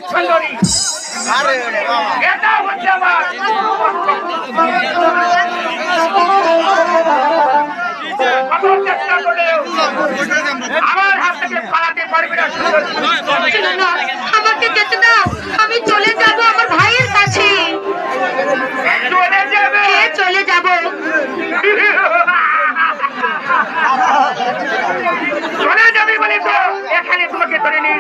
সুন্দরী এটা হচ্ছে আমার চেষ্টা করলেও আমার হাত থেকে পালাতে পারবি না সুন্দরী। আমাকে যেতে দাও, আমি চলে যাব আমার ভাইয়ের কাছে। চলে যাবে? চলে যাব। চলে যাবি বলে তো এখানে তোমাকে ধরে নিয়ে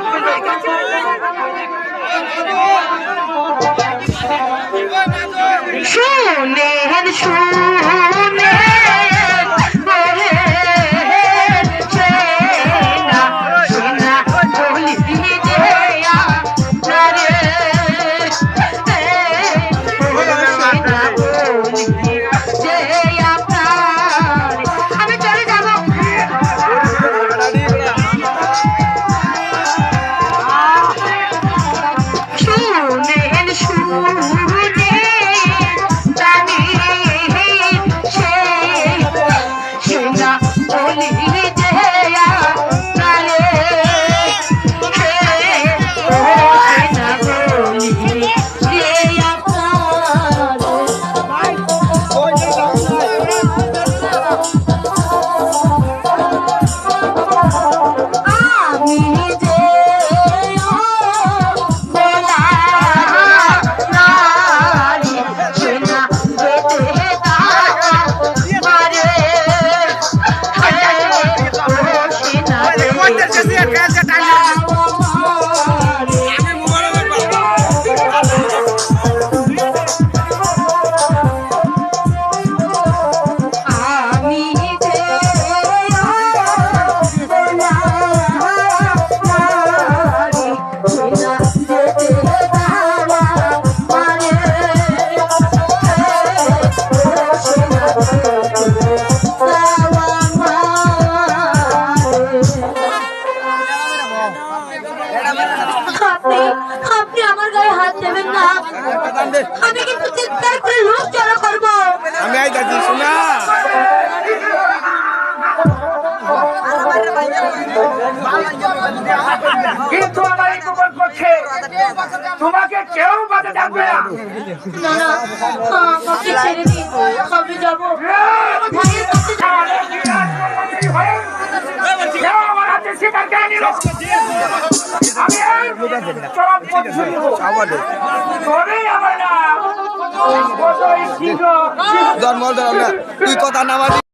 শুনেন শুনে আপনি আমার গায়ে হাত দেবেন না, আমি কিন্তু চিৎকার করে লোক জড়ো করবো। আমি আইতাছি শোনা কিন্তু আমার গোপন করছে তোমাকে কেউ বাধা থাকবে না। না না, আমাকে ছেড়ে দিন, আমি যাবো ভাইয়ের কাছে তুই কথা নামাজি